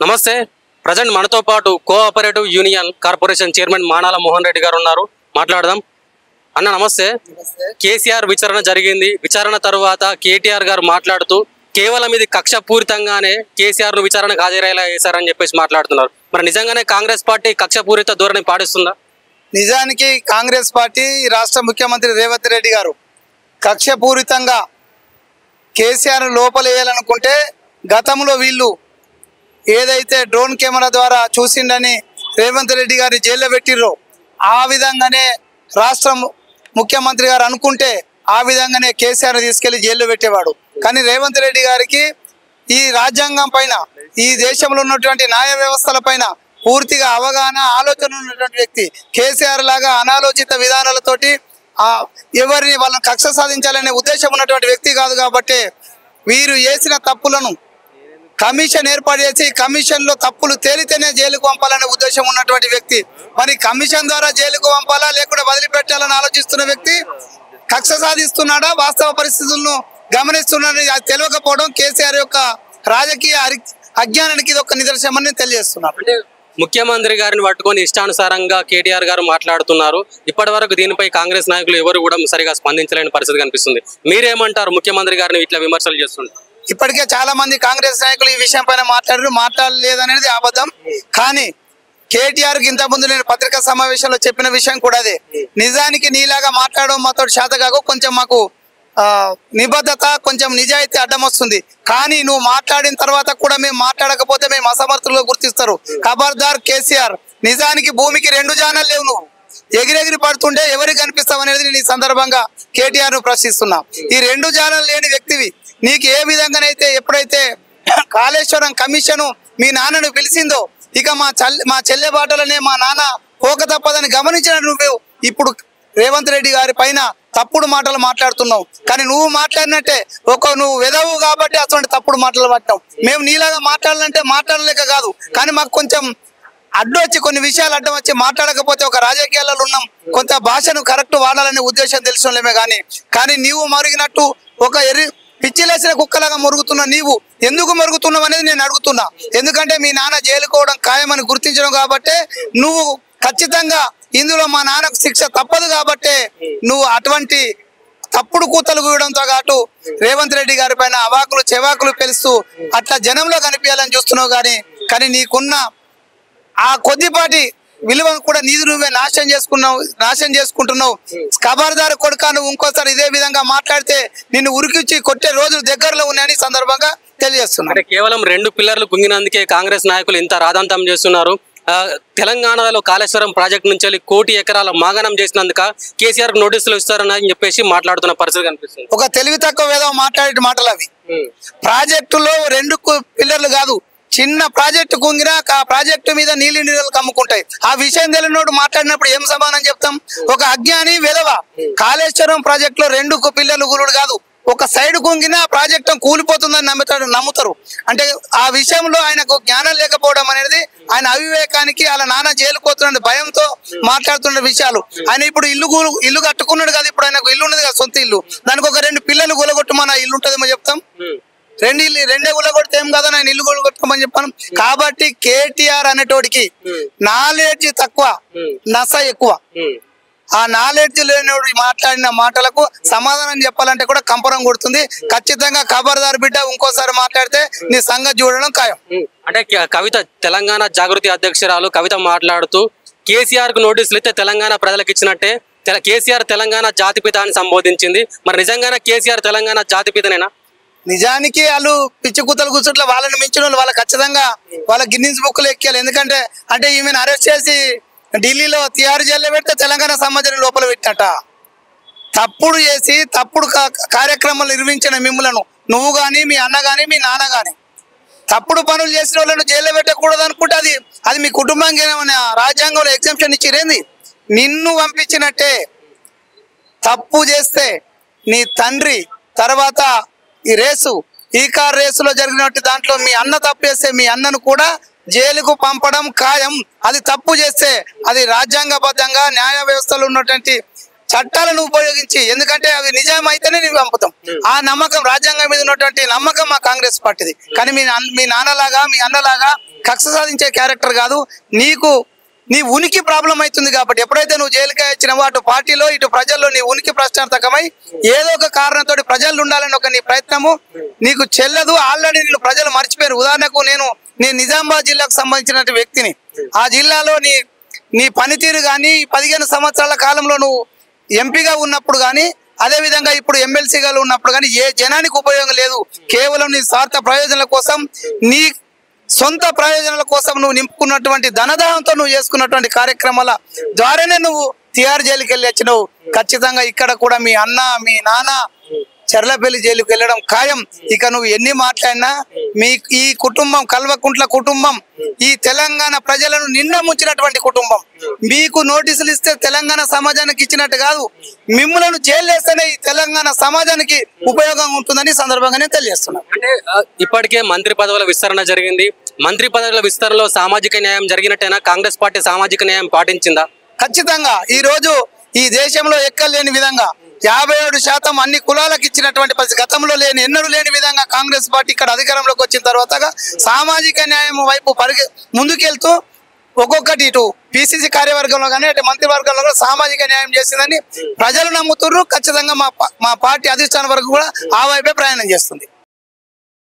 నమస్తే. ప్రజెంట్ మనతో పాటు cooperative union corporation chairman Manala Mohan Reddy గారు ఉన్నారు. మాట్లాడదాం. అన్న నమస్తే. కేసీఆర్ విచారణ జరిగింది. విచారణ తరువాత కేటీఆర్ గారు మాట్లాడుతూ కేవలం ఇది కక్షపూరితంగానే కేసీఆర్ ను విచారణకు హాజరయ్యేలా చేశారని చెప్పేసి మాట్లాడుతున్నారు. మరి నిజంగానే కాంగ్రెస్ పార్టీ కక్షపూరిత ధోరణి పాటిస్తుందా? నిజానికి కాంగ్రెస్ పార్టీ రాష్ట్ర ముఖ్యమంత్రి రేవంత్ రెడ్డి గారు కక్షపూరితంగా కేసీఆర్ లోపలేయాలనుకుంటే గతంలో వీళ్ళు ఏదైతే డ్రోన్ కెమెరా ద్వారా చూసిండని రేవంత్ రెడ్డి గారిని జైల్లో పెట్టిర్రో ఆ విధంగానే రాష్ట్ర ముఖ్యమంత్రి గారు అనుకుంటే ఆ విధంగానే కేసీఆర్ తీసుకెళ్లి జైల్లో పెట్టేవాడు. కానీ రేవంత్ రెడ్డి గారికి ఈ రాజ్యాంగం పైన, ఈ దేశంలో ఉన్నటువంటి న్యాయ వ్యవస్థల పైన పూర్తిగా అవగాహన, ఆలోచన ఉన్నటువంటి వ్యక్తి. కేసీఆర్ లాగా అనాలోచిత విధానాలతోటి ఎవరిని వాళ్ళని కక్ష సాధించాలనే ఉద్దేశం ఉన్నటువంటి వ్యక్తి కాదు. కాబట్టి వీరు చేసిన తప్పులను కమిషన్ ఏర్పాటు చేసి కమిషన్ లో తప్పులు తేలితేనే జైలుకు పంపాలనే ఉద్దేశం ఉన్నటువంటి వ్యక్తి. మరి కమిషన్ ద్వారా జైలుకు పంపాలా లేకుండా వదిలిపెట్టాలని ఆలోచిస్తున్న వ్యక్తి కక్ష సాధిస్తున్నాడా, వాస్తవ పరిస్థితులను గమనిస్తున్నాడని అది తెలియకపోవడం కేసీఆర్ యొక్క రాజకీయ అజ్ఞానానికి ఇది ఒక నిదర్శనమని తెలియజేస్తున్నారు. అంటే ముఖ్యమంత్రి గారిని పట్టుకొని ఇష్టానుసారంగా కేటీఆర్ గారు మాట్లాడుతున్నారు. ఇప్పటి వరకు దీనిపై కాంగ్రెస్ నాయకులు ఎవరు కూడా సరిగా స్పందించలేని పరిస్థితి కనిపిస్తుంది. మీరేమంటారు? ముఖ్యమంత్రి గారిని ఇట్లా విమర్శలు చేస్తుంటారు. ఇప్పటికే చాలా మంది కాంగ్రెస్ నాయకులు ఈ విషయం పైన మాట్లాడలేదనేది అబద్ధం. కానీ కేటీఆర్ కి ఇంతకుముందు నేను పత్రికా సమావేశంలో చెప్పిన విషయం కూడా అదే. నిజానికి నీలాగా మాట్లాడడం మాతో శాతగాకు కొంచెం మాకు నిబద్ధత, కొంచెం నిజాయితీ అడ్డం వస్తుంది. కానీ నువ్వు మాట్లాడిన తర్వాత కూడా మేము మాట్లాడకపోతే మేము అసమర్థులుగా గుర్తిస్తారు. ఖబర్దార్ కేసీఆర్, నిజానికి భూమికి రెండు జానాలు లేవు. నువ్వు ఎగిరెగిరి పడుతుంటే ఎవరికి కనిపిస్తావు అనేది నేను ఈ సందర్భంగా కేటీఆర్ ను ప్రశ్నిస్తున్నా. ఈ రెండు జానాలు లేని వ్యక్తివి. నీకు ఏ విధంగానైతే ఎప్పుడైతే కాళేశ్వరం కమిషను మీ నాన్నను పిలిచిందో ఇక మా చెల్లె బాటలనే మా నాన్న పోక తప్పదని గమనించిన నువ్వు ఇప్పుడు రేవంత్ రెడ్డి గారి పైన తప్పుడు మాటలు మాట్లాడుతున్నావు. కానీ నువ్వు మాట్లాడినట్టే నువ్వు వెదవు కాబట్టి అటువంటి తప్పుడు మాటలు పట్టావు. మేము నీలాగా మాట్లాడాలంటే మాట్లాడలేక కాదు, కానీ మాకు కొంచెం అడ్డు వచ్చి కొన్ని విషయాలు అడ్డం వచ్చి మాట్లాడకపోతే ఒక రాజకీయాలలో ఉన్నాం, కొంత భాషను కరెక్ట్ వాడాలనే ఉద్దేశం తెలుసులేమే. కానీ నీవు మరిగినట్టు ఒక పిచ్చిలేసిన కుక్కలాగా మరుగుతున్న నీవు ఎందుకు మరుగుతున్నావు అనేది నేను అడుగుతున్నా. ఎందుకంటే మీ నాన్న జైలుకోవడం ఖాయమని గుర్తించడం కాబట్టే నువ్వు ఖచ్చితంగా ఇందులో మా నాన్నకు శిక్ష తప్పదు కాబట్టే నువ్వు అటువంటి తప్పుడు కూతలు కూయడంతో పాటు రేవంత్ రెడ్డి గారి పైన అవాకులు చెవాకులు పెలుస్తూ అట్లా జనంలో కనిపించాలని చూస్తున్నావు. కానీ నీకున్న ఆ కొద్దిపాటి విలువను కూడా నీది నువ్వే నాశనం చేసుకుంటున్నావు. ఖబర్దారు కొడుకా, నువ్వు ఇంకోసారి ఇదే విధంగా మాట్లాడితే నిన్ను ఉరికిచ్చి కొట్టే రోజులు దగ్గరలో ఉన్నాయని సందర్భంగా తెలియజేస్తున్నా. అంటే కేవలం 2 పిల్లర్లు కుంగినందుకే కాంగ్రెస్ నాయకులు ఇంత రాదంతం చేస్తున్నారు. తెలంగాణలో కాళేశ్వరం ప్రాజెక్టు నుంచి 1 కోటి ఎకరాల మాగనం చేసినందుక కేసీఆర్ నోటీసులు ఇస్తారని చెప్పేసి మాట్లాడుతున్న పరిస్థితి కనిపిస్తుంది. ఒక తెలివి తక్కువ వేదో మాట్లాడే మాటలు అవి. ప్రాజెక్టులో 2 పిల్లర్లు కాదు, చిన్న ప్రాజెక్టు కుంగినా ఆ ప్రాజెక్టు మీద నీళ్ళు కమ్ముకుంటాయి. ఆ విషయం తెలియనోడు మాట్లాడినప్పుడు ఏం సమానం చెప్తాం? ఒక అజ్ఞాని వెధవ. కాళేశ్వరం ప్రాజెక్ట్ లో 2 పిల్లర్లు కూలుడు కాదు, ఒక సైడ్ కుంగినా ప్రాజెక్టు కూలిపోతుందని నమ్ముతారు. అంటే ఆ విషయంలో ఆయనకు జ్ఞానం లేకపోవడం అనేది ఆయన అవివేకానికి, అలా నాన్న జైలుకోతున్న భయంతో మాట్లాడుతున్న విషయాలు. ఆయన ఇప్పుడు ఇల్లు కట్టుకున్నాడు కదా, ఇప్పుడు ఆయనకు ఇల్లు ఉన్నది కదా, సొంత ఇల్లు. దానికి ఒక 2 పిల్లలు కూలగొట్టమని ఇల్లు ఉంటుందేమో చెప్తాం. రెండే కూలగొడితే ఏం కదా, నేను ఇల్లు కూలగొట్టుకోమని చెప్పాను. కాబట్టి కేటీఆర్ అనేటోడికి నాలెడ్జ్ తక్కువ, నస ఎక్కువ. ఆ నాలెడ్జ్ లేనివాడు మాట్లాడిన మాటలకు సమాధానం చెప్పాలంటే కూడా కంపరం కొడుతుంది. ఖచ్చితంగా ఖబర్దార్ బిడ్డ, ఇంకోసారి మాట్లాడితే నీ సంగతి చూడడం ఖాయం. అంటే కవిత, తెలంగాణ జాగృతి అధ్యక్షురాలు కవిత మాట్లాడుతూ కేసీఆర్ కు నోటీసులు ఇస్తే తెలంగాణ ప్రజలకు ఇచ్చినట్టే, కేసీఆర్ తెలంగాణ జాతిపిత అని సంబోధించింది. మరి నిజంగానే కేసీఆర్ తెలంగాణ జాతిపితనేనా? నిజానికి వాళ్ళు పిచ్చి కూతలు కూర్చుంటే వాళ్ళని మించిన వాళ్ళు ఖచ్చితంగా వాళ్ళ గిన్నిస్ బుక్ లో ఎక్కాలి. ఎందుకంటే ఈమెను అరెస్ట్ చేసి ఢిల్లీలో తిహార్ జైల్లో పెడితే తెలంగాణ సమాజం లోపల పెట్టినట. తప్పుడు చేసి తప్పుడు కార్యక్రమాలు నిర్వహించిన మిమ్మలను, నువ్వు కానీ, మీ అన్న కానీ, మీ నాన్న కానీ, తప్పుడు పనులు చేసిన వాళ్ళను జైల్లో పెట్టకూడదు అనుకుంటే అది మీ కుటుంబానికి రాజ్యాంగంలో ఎగ్జంప్షన్ ఇచ్చిరేంది? నిన్ను పంపించినట్టే. తప్పు చేస్తే నీ తండ్రి, తర్వాత ఈ కార్ రేసులో జరిగినట్టు దాంట్లో మీ అన్న తప్పు చేస్తే మీ అన్నను కూడా జైలుకు పంపడం ఖాయం. అది తప్పు చేస్తే అది రాజ్యాంగబద్ధంగా న్యాయ వ్యవస్థలో ఉన్నటువంటి చట్టాలను ఉపయోగించి, ఎందుకంటే అవి నిజం అయితేనే నేను పంపుతాం. ఆ నమ్మకం రాజ్యాంగం మీద ఉన్నటువంటి నమ్మకం మా కాంగ్రెస్ పార్టీది. కానీ మీ నాన్నలాగా మీ అన్నలాగా కక్ష సాధించే క్యారెక్టర్ కాదు. నీ ఉనికి ప్రాబ్లం అవుతుంది కాబట్టి ఎప్పుడైతే నువ్వు జైలుకి వచ్చినావో అటు పార్టీలో ఇటు ప్రజల్లో నీ ఉనికి ప్రశ్నార్థకమై ఏదో ఒక కారణంతో ప్రజలు ఉండాలని ఒక నీ ప్రయత్నము నీకు చెల్లదు. ఆల్రెడీ నేను ప్రజలు మర్చిపోయారు. ఉదాహరణకు నేను నిజామాబాద్ జిల్లాకు సంబంధించిన వ్యక్తిని. ఆ జిల్లాలో నీ పనితీరు కానీ 15 సంవత్సరాల కాలంలో నువ్వు ఎంపీగా ఉన్నప్పుడు కానీ అదేవిధంగా ఇప్పుడు ఎమ్మెల్సీగా ఉన్నప్పుడు కానీ ఏ జనానికి ఉపయోగం లేదు. కేవలం నీ స్వార్థ ప్రయోజనాల కోసం నీ సొంత ప్రయోజనాల కోసం నువ్వు నింపుకున్నటువంటి ధనదాహంతో నువ్వు చేసుకున్నటువంటి కార్యక్రమాల ద్వారానే నువ్వు తిహార్ జైలుకి వెళ్ళి వచ్చినావు. ఖచ్చితంగా ఇక్కడ కూడా మీ అన్న మీ నాన్న చెర్లపల్లి జైలుకి వెళ్ళడం ఖాయం. ఇక నువ్వు ఎన్ని మాట్లాడినా ఈ కుటుంబం కల్వకుంట్ల కుటుంబం ఈ తెలంగాణ ప్రజలను నిండా ముంచినటువంటి కుటుంబం. మీకు నోటీసులు ఇస్తే తెలంగాణ సమాజానికి ఇచ్చినట్టు కాదు, మిమ్మల్ని జైలు వేస్తేనే ఈ తెలంగాణ సమాజానికి ఉపయోగం ఉంటుందని సందర్భంగా నేను తెలియజేస్తున్నాను. అంటే ఇప్పటికే మంత్రి పదవుల విస్తరణ జరిగింది. మంత్రి పదవుల విస్తరణలో సామాజిక న్యాయం జరిగినట్టేనా? కాంగ్రెస్ పార్టీ సామాజిక న్యాయం పాటించిందా? ఖచ్చితంగా ఈ రోజు ఈ దేశంలో ఎక్కలేని విధంగా 57% అన్ని కులాలకు ఇచ్చినటువంటి పరిస్థితి గతంలో ఎన్నడూ లేని విధంగా కాంగ్రెస్ పార్టీ ఇక్కడ అధికారంలోకి వచ్చిన తర్వాత సామాజిక న్యాయం వైపు ముందుకెళ్తూ ఒక్కొక్కటి ఇటు పిసిసి కార్యవర్గంలో కానీ అటు మంత్రివర్గంలో కూడా సామాజిక న్యాయం చేసిందని ప్రజలు నమ్ముతున్నారు. ఖచ్చితంగా మా పార్టీ అధిష్టాన వరకు కూడా ఆ వైపే ప్రయాణం చేస్తుంది.